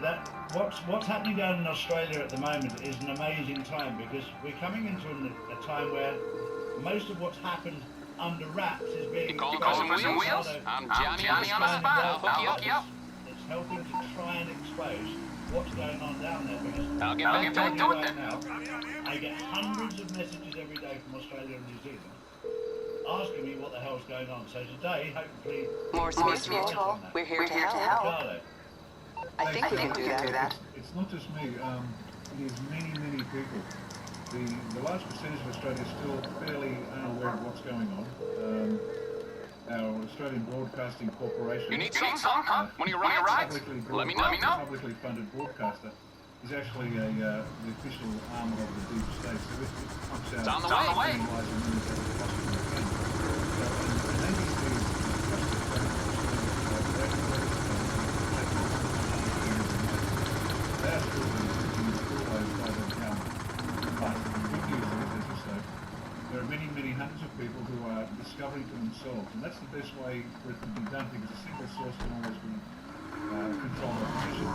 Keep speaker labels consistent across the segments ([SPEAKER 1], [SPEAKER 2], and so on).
[SPEAKER 1] But what's happening down in Australia at the moment is an amazing time, because we're coming into a time where most of what's happened under wraps is being
[SPEAKER 2] You call some wheels? I'm Johnny on the spot. I'll hook you up.
[SPEAKER 1] It's helping to try and expose what's going on down there, because
[SPEAKER 2] I'll get back to it
[SPEAKER 1] right now, I get hundreds of messages every day from Australia and New Zealand asking me what the hell's going on. So today, hopefully,
[SPEAKER 3] Morse Mutual, we're here to help.
[SPEAKER 1] Carlo.
[SPEAKER 3] I think we can do that.
[SPEAKER 4] It's not just me. It is many, many people. The large percentage of Australia is still fairly unaware of what's going on. Our Australian Broadcasting Corporation,
[SPEAKER 2] You need some, huh? One of your rides? Let me know.
[SPEAKER 4] publicly funded broadcaster, is actually the official arm of the deep state. So it pumps out.
[SPEAKER 2] It's on the way.
[SPEAKER 4] There are many, many hundreds of people who are discovering for themselves, and that's the best way for it to be done, because a single source can always be control of position.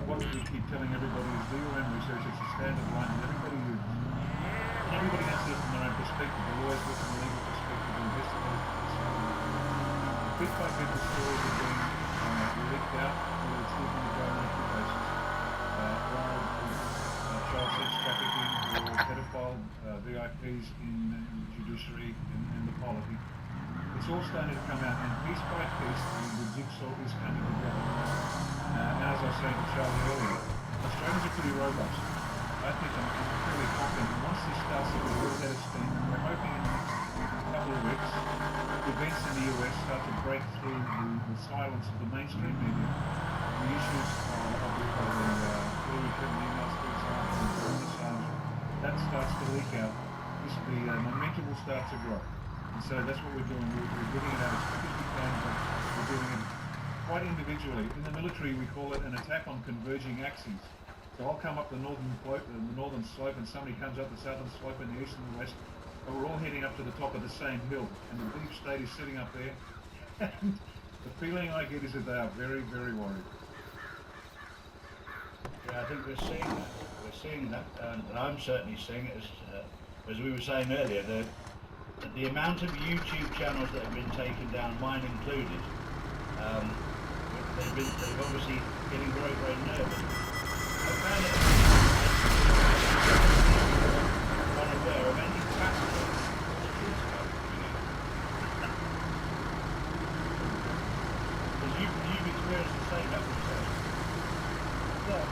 [SPEAKER 4] What we keep telling everybody is do your own research. It's a standard line, and everybody has it from their own perspective. The lawyers look from a legal perspective, the investigators from a perspective. Bit by bit, the stories are being leaked out, whether it's still going to go on a basis, or child sex trafficking, or pedophile VIPs in the judiciary and the polity. It's all starting to come out, and piece by piece, the jigsaw is coming together. And as I was saying to Charlie earlier, Australians are pretty robust. I think I'm fairly confident that once this starts to get a little better steam, we're hoping in the next couple of weeks, events in the US start to break through the silence of the mainstream media. The issues of the Hillary Clinton emails, for example, and Assange, that starts to leak out. The momentum will start to grow. And so that's what we're doing. We're getting it out as quick as we can, but we're doing it quite individually. In the military, we call it an attack on converging axes. So I'll come up the northern slope, and somebody comes up the southern slope and the east and the west, and we're all heading up to the top of the same hill. And the deep state is sitting up there. And the feeling I get is that they are very, very worried.
[SPEAKER 1] Yeah, I think we're seeing that. We're seeing that, and I'm certainly seeing it as we were saying earlier. The amount of YouTube channels that have been taken down, mine included, they've obviously getting very, very nervous. I found it unaware of any practical because you've experienced the same, haven't you, sir?
[SPEAKER 5] Well,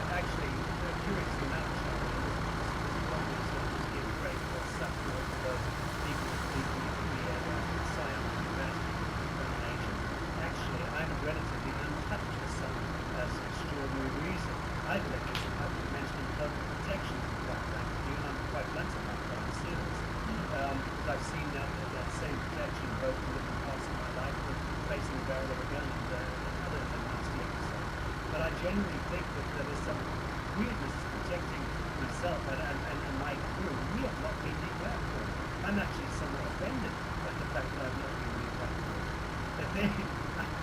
[SPEAKER 5] actually, curiously enough, relatively untouched for some extraordinary reason. I believe it's a mentioning public protection, quite frankly, and I'm quite blunt about that. I see this. I've seen that same protection both in different parts of my life, with facing the barrel of a gun and other nasty episodes. But I genuinely think that there is some weirdness to protecting myself and my crew. We have not been deplatformed. I'm actually somewhat offended by the fact that I've not been deplatformed.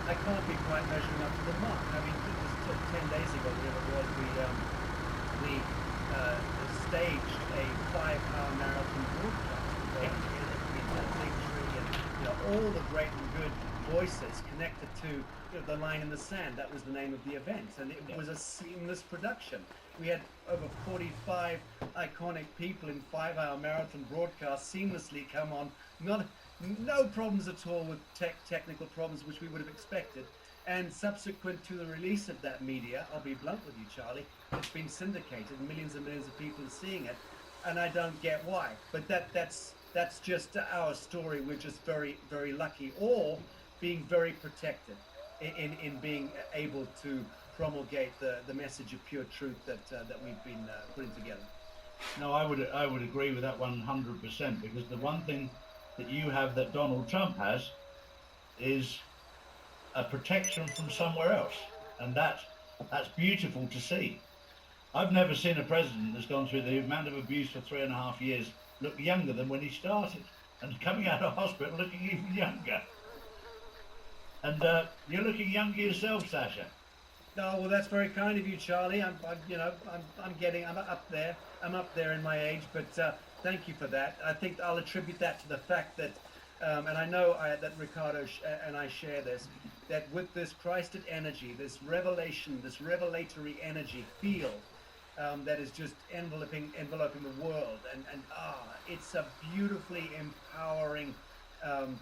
[SPEAKER 5] I can't be quite measuring up to the mark. I mean, just 10 days ago, whatever it was, we staged a 5-hour marathon broadcast and all the great and good voices connected to the line in the sand. That was the name of the event, and it was a seamless production. We had over 45 iconic people in 5-hour marathon broadcasts seamlessly come on. No problems at all with technical problems, which we would have expected. And subsequent to the release of that media, I'll be blunt with you, Charlie, it's been syndicated. Millions and millions of people are seeing it, and I don't get why. But that's just our story. We're just very, very lucky, or being very protected in being able to promulgate the message of pure truth that we've been putting together.
[SPEAKER 1] No, I would agree with that 100%, because the one thing that you have that Donald Trump has is a protection from somewhere else, and that's beautiful to see. I've never seen a president that's gone through the amount of abuse for 3.5 years look younger than when he started, and coming out of hospital looking even younger. And you're looking younger yourself, Sasha.
[SPEAKER 5] Oh, well, that's very kind of you, Charlie. I'm up there. I'm up there in my age, but thank you for that. I think I'll attribute that to the fact that, and I know that Ricardo and I share this, that with this Christed energy, this revelation, this revelatory energy field that is just enveloping the world, and it's a beautifully empowering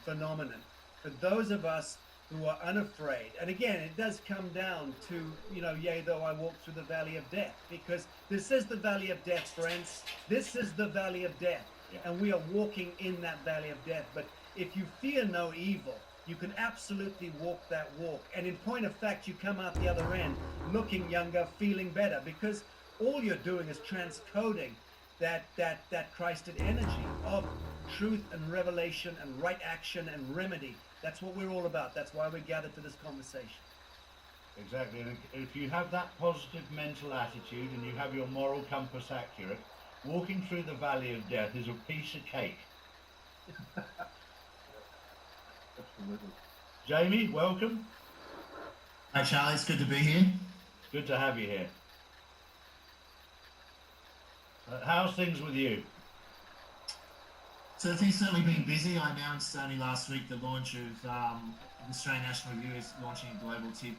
[SPEAKER 5] phenomenon for those of us who are unafraid. And again, it does come down to, yea, though I walk through the valley of death, because this is the valley of death, friends. This is the valley of death.
[SPEAKER 1] Yeah.
[SPEAKER 5] And we are walking in that valley of death. But if you fear no evil, you can absolutely walk that walk. And in point of fact, you come out the other end looking younger, feeling better, because all you're doing is transcoding that Christed energy of truth and revelation and right action and remedy. That's what we're all about. That's why we gathered for this conversation.
[SPEAKER 1] Exactly. And if you have that positive mental attitude and you have your moral compass accurate, walking through the valley of death is a piece of cake.
[SPEAKER 4] Absolutely.
[SPEAKER 1] Jamie, welcome.
[SPEAKER 6] Hi Charlie, it's good to be here.
[SPEAKER 1] Good to have you here. How's things with you?
[SPEAKER 6] So things certainly been busy. I announced only last week the launch of the Australian National Review is launching a global tip